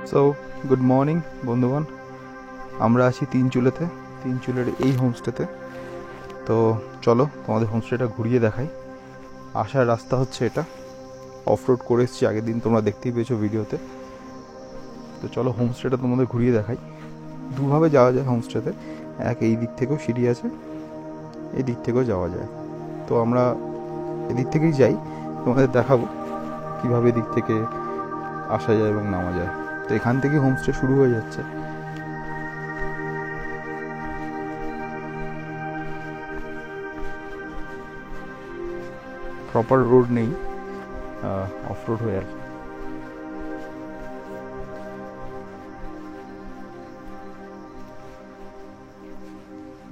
So good morning বন্ধুগণ, আমরা আছি তিনচুলেতে, তিনচুলের এই হোমস্টেতে। তো চলো তোমাদের হোমস্টেটা ঘুরিয়ে দেখাই। আসার রাস্তা হচ্ছে এটা, অফরোড করে এসেছি আগের দিন, তোমরা দেখতেই পেয়েছো ভিডিওতে। তো চলো হোমস্টেটা তোমাদের ঘুরিয়ে দেখাই। দুভাবে যাওয়া যায় হোমস্টেতে, এক এই দিক থেকেও সিঁড়ি আছে, এই দিক থেকেও যাওয়া যায়। তো আমরা এদিক থেকেই যাই, তোমাদের দেখাবো কীভাবে এদিক থেকে আসা যায় এবং নামা যায়। তো এখান থেকে হোমস্টে শুরু হয়ে যাচ্ছে। প্রপার রোড নেই, অফ রোড হয়ে আছে।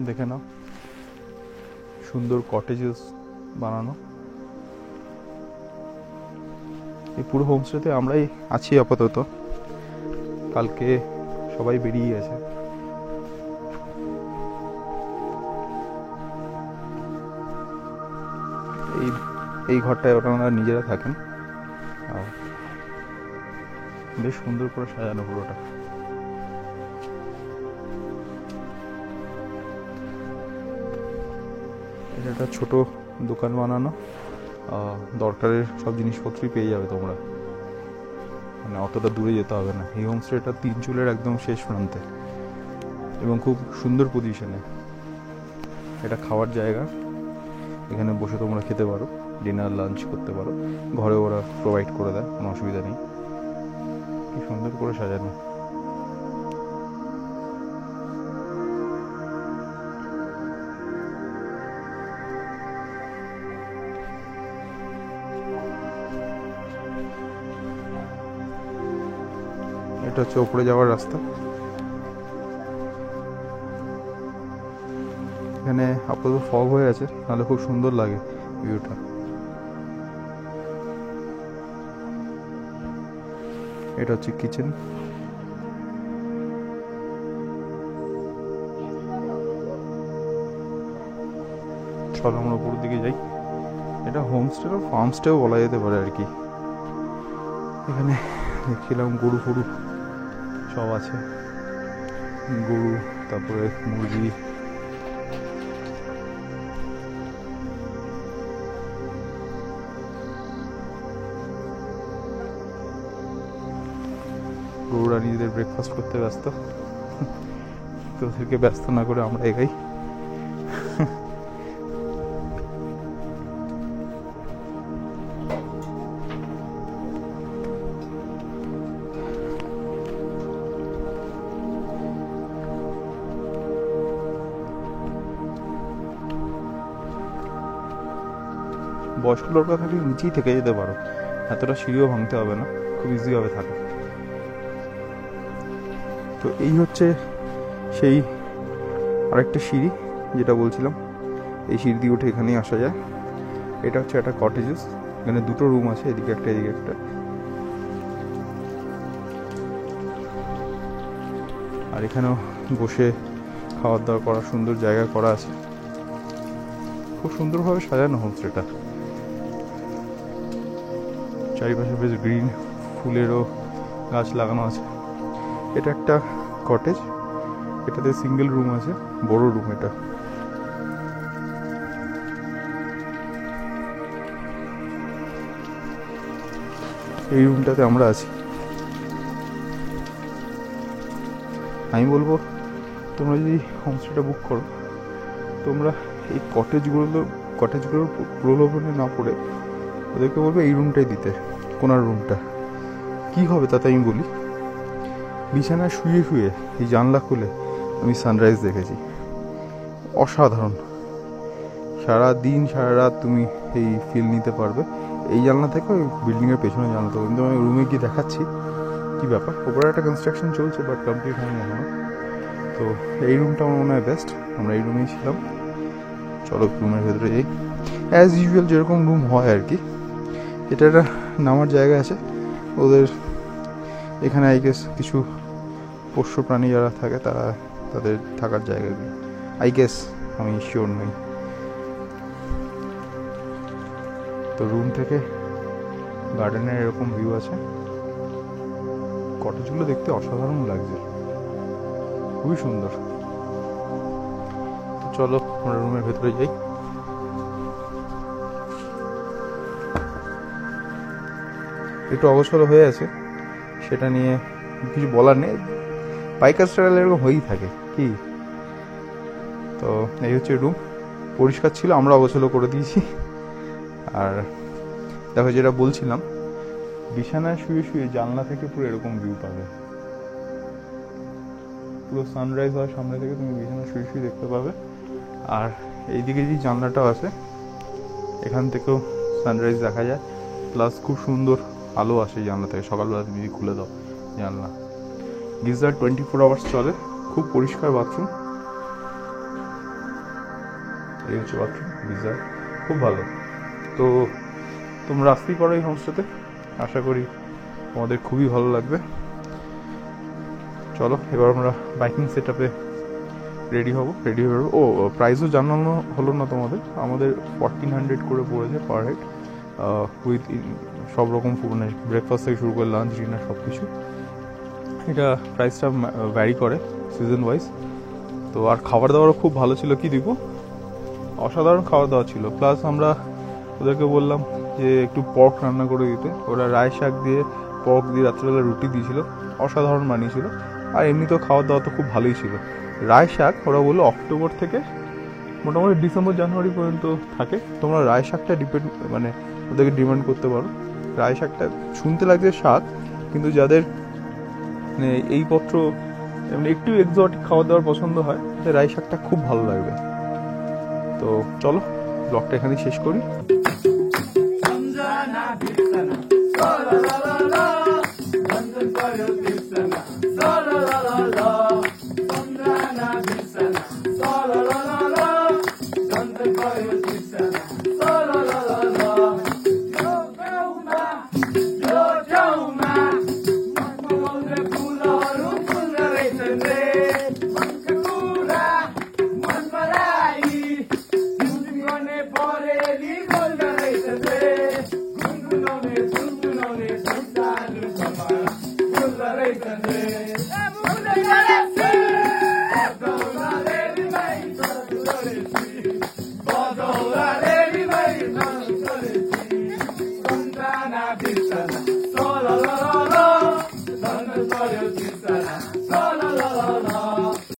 দেখে নাও, সুন্দর কটেজেস বানানো। এই পুরো হোমস্টেতে আমরাই আছি আপাতত, কালকে সবাই বেরিয়ে গেছে। এই ঘরটায় ওনারা নিজেরা থাকেন, আর বেশ সুন্দর করে সাজানো পুরোটা। এটা একটা ছোট দোকান বানানো, দরকারের সব জিনিসপত্রই পেয়ে যাবে তোমরা, মানে অতটা দূরে যেতে হবে না। এই হোমস্টেটা তিনচুলের একদম শেষ প্রান্তে এবং খুব সুন্দর পজিশনে। এটা খাওয়ার জায়গা, এখানে বসে তোমরা খেতে পারো, ডিনার লাঞ্চ করতে পারো, ঘরে ওরা প্রোভাইড করে দেয়, কোনো অসুবিধা নেই। কি সুন্দর করে সাজানো। এটা হচ্ছে ওপরে যাওয়ার রাস্তা। এখানে আপাতত ফগ হয়ে আছে, নাহলে খুব সুন্দর লাগে ভিউটা। এটা হচ্ছে কিচেন। চলো আমরা উপরের দিকে যাই। এটা হোমস্টে বা ফার্মস্টেও বলা যেতে পারে আর কি। এখানে দেখছিলাম গরু ফরু সব আছে, গরু, তারপরে মুরগি। গরুরা নিজেদের ব্রেকফাস্ট করতে ব্যস্ত, তো ওদেরকে ব্যস্ত না করে আমরা এগাই। বয়স্ক লোকরা থাকলে নিচেই থেকে যেতে পারো, এতটা সিঁড়িও ভাঙতে হবে না, খুব ইজিভাবে থাকে। তো এই হচ্ছে সেই আরেকটা সিঁড়ি যেটা বলছিলাম, এই সিঁড়ি দিয়ে উঠে এখানেই আসা যায়। এটা হচ্ছে একটা কটেজেস, এখানে দুটো রুম আছে, এদিকে একটা এদিকে একটা। আর এখানেও বসে খাওয়ার দাওয়া করার সুন্দর জায়গা করা আছে, খুব সুন্দরভাবে সাজানো হোমস্টেটা। চারিপাশে বেশ গ্রিন ফুলেরও গাছ লাগানো আছে। এটা একটা কটেজ, এটাতে সিঙ্গেল রুম আছে, বড় রুম এটা। এই রুমটাতে আমরা আছি। আমি বলবো তোমরা যদি হোমস্টেটা বুক করো, তোমরা এই কটেজগুলোর প্রলোভনে না পড়ে ওদেরকে বলবে এই রুমটাই দিতে, কোনার রুমটা। কি হবে তাতে আমি বলি, বিছানায় শুয়ে শুয়ে এই জানলা খুলে আমি সানরাইজ দেখেছি, অসাধারণ। সারা দিন সারা রাত তুমি এই ফিল নিতে পারবে এই জানলা থেকে, ওই বিল্ডিংয়ের পেছনে জানলা থেকে। কিন্তু আমি রুমে গিয়ে দেখাচ্ছি কী ব্যাপার। ওপরে একটা কনস্ট্রাকশন চলছে, বাট কমপ্লিট হয়নি এখনো। তো এই রুমটা আমার মনে হয় বেস্ট, আমরা এই রুমেই ছিলাম। চলো রুমের ভেতরে যাই। অ্যাজ ইউজুয়াল যেরকম রুম হয় আর কি। এটা একটা নামার জায়গা আছে ওদের এখানে, আই গেস কিছু পোষ্য প্রাণী যারা থাকে তাদের থাকার জায়গাগুলো, আই গেস, আমি শিওর নই। তো রুম থেকে গার্ডেনের এরকম ভিউ আছে। কটেজগুলো দেখতে অসাধারণ লাগছে, খুবই সুন্দর। তো চলো আমরা রুমের ভেতরে যাই। একটু অগোছালো হয়ে আছে, সেটা নিয়ে কিছু বলার নেই, বাইকার স্টাইল এরকম হয়েই থাকে কি। তো এই হচ্ছে রুম, পরিষ্কার ছিল, আমরা অগোছালো করে দিয়েছি। আর দেখো যেটা বলছিলাম, বিছানায় শুয়ে শুয়ে জানলা থেকে পুরো এরকম ভিউ পাবে, পুরো সানরাইজ হয় সামনে থেকে, তুমি বিছানায় শুয়ে শুয়ে দেখতে পাবে। আর এইদিকে যে জানলাটাও আছে, এখান থেকেও সানরাইজ দেখা যায়, প্লাস খুব সুন্দর আলো আসে জানলা থেকে, সকালবেলা তুমি যদি খুলে দাও জানলা। গিজার 24 আওয়ার্স চলে, খুব পরিষ্কার বাথরুম। এই হচ্ছে বাথরুম, গিজার খুব ভালো। তো তোমরা আসতেই পারো এই হোমস্টেতে, আশা করি তোমাদের খুবই ভালো লাগবে। চলো এবার আমরা বাইকিং সেট আপে রেডি হয়ে যাবো। ও প্রাইসও জানানো হলো না তোমাদের, আমাদের 1400 করে পড়েছে পার হেড, উইথ সব রকম মানে ব্রেকফাস্ট থেকে শুরু করে লাঞ্চ ডিনার সব কিছু। এটা প্রাইসটা ভ্যারি করে সিজন ওয়াইজ। তো আর খাবার দাবারও খুব ভালো ছিল, কি দিব, অসাধারণ খাবার দাওয়া ছিল। প্লাস আমরা ওদেরকে বললাম যে একটু পর্ক রান্না করে দিতে, ওরা রায় শাক দিয়ে পর্ক দিয়ে রাত্রেবেলা রুটি দিয়েছিল, অসাধারণ বানিয়েছিল। আর এমনিতেও খাওয়া দাওয়া তো খুব ভালোই ছিল। রায় শাক ওরা বললো অক্টোবর থেকে মোটামুটি ডিসেম্বর জানুয়ারি পর্যন্ত থাকে। তোমরা রায় শাকটা মানে ওদেরকে ডিমান্ড করতে পারো। রায় শাকটা শুনতে লাগছে শাক, কিন্তু যাদের মানে এই পত্র এমনি একটু এক্সোটিক খাওয়া দাওয়ার পছন্দ হয়, তাদের রায় শাকটা খুব ভালো লাগবে। তো চলো ব্লগটা এখানে শেষ করি। Solo,